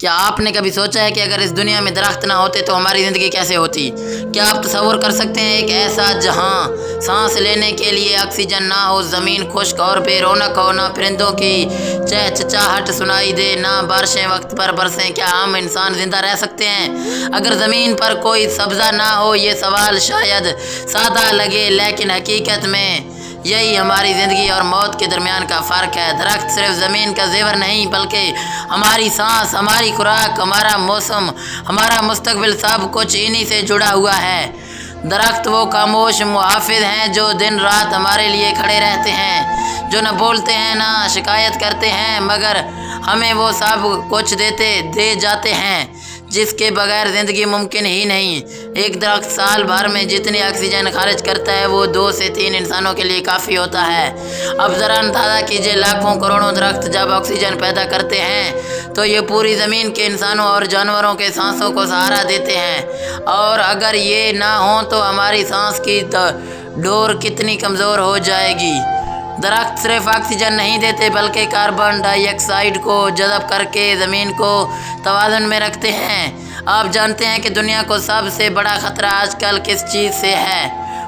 کیا آپ نے کبھی سوچا ہے کہ اگر اس دنیا میں درخت نہ ہوتے تو ہماری زندگی کیسے ہوتی؟ کیا آپ تصور کر سکتے ہیں ایک ایسا جہاں سانس لینے کے لیے آکسیجن نہ ہو، زمین خشک اور بے رونق ہو، نہ پرندوں کی چہچہاہٹ سنائی دے، نہ بارشیں وقت پر برسیں؟ کیا ہم انسان زندہ رہ سکتے ہیں اگر زمین پر کوئی سبزہ نہ ہو؟ یہ سوال شاید سادہ لگے، لیکن حقیقت میں یہی ہماری زندگی اور موت کے درمیان کا فرق ہے۔ درخت صرف زمین کا زیور نہیں بلکہ ہماری سانس، ہماری خوراک، ہمارا موسم، ہمارا مستقبل، سب کچھ انہی سے جڑا ہوا ہے۔ درخت وہ خاموش محافظ ہیں جو دن رات ہمارے لیے کھڑے رہتے ہیں، جو نہ بولتے ہیں نہ شکایت کرتے ہیں، مگر ہمیں وہ سب کچھ دے جاتے ہیں جس کے بغیر زندگی ممکن ہی نہیں۔ ایک درخت سال بھر میں جتنی آکسیجن خارج کرتا ہے وہ 2 سے 3 انسانوں کے لیے کافی ہوتا ہے۔ اب ذرا اندازہ کیجئے، لاکھوں کروڑوں درخت جب آکسیجن پیدا کرتے ہیں تو یہ پوری زمین کے انسانوں اور جانوروں کے سانسوں کو سہارا دیتے ہیں، اور اگر یہ نہ ہوں تو ہماری سانس کی ڈور کتنی کمزور ہو جائے گی۔ درخت صرف آکسیجن نہیں دیتے بلکہ کاربن ڈائی آکسائیڈ کو جذب کر کے زمین کو توازن میں رکھتے ہیں۔ آپ جانتے ہیں کہ دنیا کو سب سے بڑا خطرہ آج کل کس چیز سے ہے؟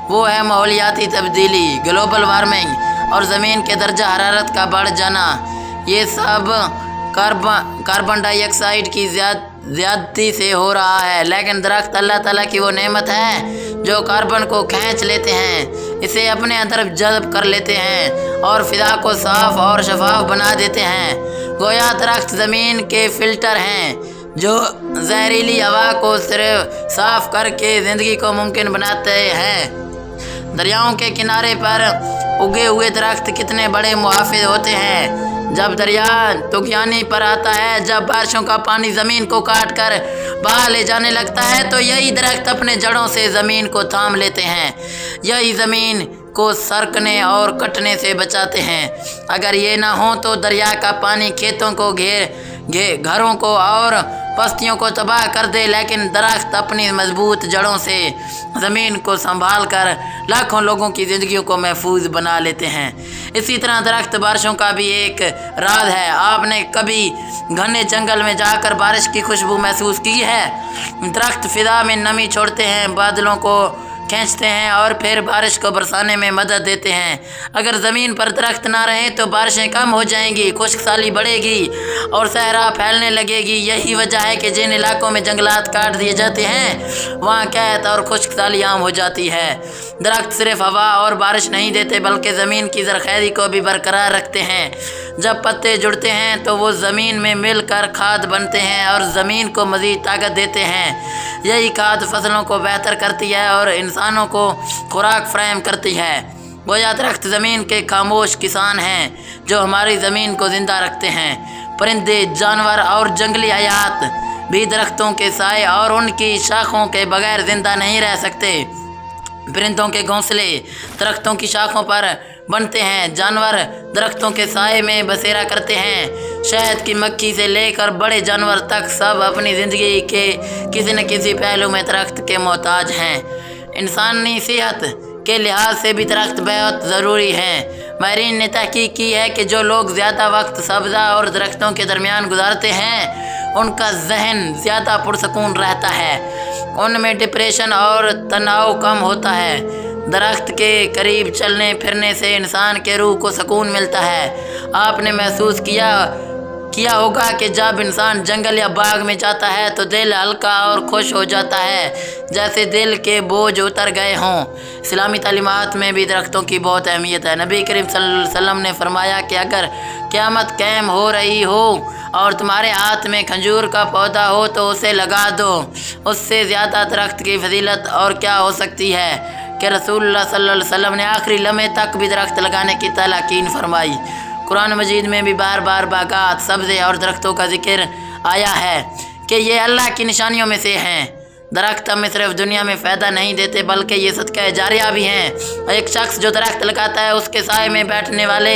وہ ہے ماحولیاتی تبدیلی، گلوبل وارمنگ اور زمین کے درجہ حرارت کا بڑھ جانا۔ یہ سب کاربن ڈائی آکسائیڈ کی زیادتی سے ہو رہا ہے، لیکن درخت اللہ تعالیٰ کی وہ نعمت ہے جو کاربن کو کھینچ لیتے ہیں، اسے اپنے اندر جذب کر لیتے ہیں اور فضا کو صاف اور شفاف بنا دیتے ہیں۔ گویا درخت زمین کے فلٹر ہیں جو زہریلی ہوا کو صرف صاف کر کے زندگی کو ممکن بناتے ہیں۔ دریاؤں کے کنارے پر اگے ہوئے درخت کتنے بڑے محافظ ہوتے ہیں۔ جب دریا طغیانی پر آتا ہے، جب بارشوں کا پانی زمین کو کاٹ کر بہا لے جانے لگتا ہے تو یہی درخت اپنے جڑوں سے زمین کو تھام لیتے ہیں، یہی زمین کو سرکنے اور کٹنے سے بچاتے ہیں۔ اگر یہ نہ ہو تو دریا کا پانی کھیتوں کو گھروں کو اور بستیوں کو تباہ کر دے، لیکن درخت اپنی مضبوط جڑوں سے زمین کو سنبھال کر لاکھوں لوگوں کی زندگیوں کو محفوظ بنا لیتے ہیں۔ اسی طرح درخت بارشوں کا بھی ایک راز ہے۔ آپ نے کبھی گھنے جنگل میں جا کر بارش کی خوشبو محسوس کی ہے؟ درخت فضا میں نمی چھوڑتے ہیں، بادلوں کو کھینچتے ہیں اور پھر بارش کو برسانے میں مدد دیتے ہیں۔ اگر زمین پر درخت نہ رہیں تو بارشیں کم ہو جائیں گی، خشک سالی بڑھے گی اور صحرا پھیلنے لگے گی۔ یہی وجہ ہے کہ جن علاقوں میں جنگلات کاٹ دیے جاتے ہیں وہاں قحط اور خشک سالی عام ہو جاتی ہے۔ درخت صرف ہوا اور بارش نہیں دیتے بلکہ زمین کی زرخیزی کو بھی برقرار رکھتے ہیں۔ جب پتے جڑتے ہیں تو وہ زمین میں مل کر کھاد بنتے ہیں اور زمین کو مزید طاقت دیتے ہیں۔ یہی کھاد فصلوں کو بہتر کرتی ہے اور انسانوں کو خوراک فراہم کرتی ہے۔ گویا درخت زمین کے خاموش کسان ہیں جو ہماری زمین کو زندہ رکھتے ہیں۔ پرندے، جانور اور جنگلی حیات بھی درختوں کے سائے اور ان کی شاخوں کے بغیر زندہ نہیں رہ سکتے۔ پرندوں کے گھونسلے درختوں کی شاخوں پر بنتے ہیں، جانور درختوں کے سائے میں بسیرا کرتے ہیں۔ شہد کی مکھی سے لے کر بڑے جانور تک سب اپنی زندگی کے کسی نہ کسی پہلو میں درخت کے محتاج ہیں۔ انسانی صحت کے لحاظ سے بھی درخت بہت ضروری ہیں۔ ماہرین نے تحقیق کی ہے کہ جو لوگ زیادہ وقت سبزہ اور درختوں کے درمیان گزارتے ہیں ان کا ذہن زیادہ پرسکون رہتا ہے، ان میں ڈپریشن اور تناؤ کم ہوتا ہے۔ درخت کے قریب چلنے پھرنے سے انسان کے روح کو سکون ملتا ہے۔ آپ نے محسوس کیا ہوگا کہ جب انسان جنگل یا باغ میں جاتا ہے تو دل ہلکا اور خوش ہو جاتا ہے، جیسے دل کے بوجھ اتر گئے ہوں۔ اسلامی تعلیمات میں بھی درختوں کی بہت اہمیت ہے۔ نبی کریم صلی اللہ علیہ وسلم نے فرمایا کہ اگر قیامت قائم ہو رہی ہو اور تمہارے ہاتھ میں کھجور کا پودا ہو تو اسے لگا دو، اس سے زیادہ درخت کی فضیلت اور کیا ہو سکتی ہے کہ رسول اللہ صلی اللہ علیہ وسلم نے آخری لمحے تک بھی درخت لگانے کی تلقین فرمائی۔ قرآن مجید میں بھی بار بار باغات، سبزے اور درختوں کا ذکر آیا ہے کہ یہ اللہ کی نشانیوں میں سے ہیں۔ درخت ہمیں صرف دنیا میں فائدہ نہیں دیتے بلکہ یہ صدقہ جاریہ بھی ہیں۔ ایک شخص جو درخت لگاتا ہے اس کے سائے میں بیٹھنے والے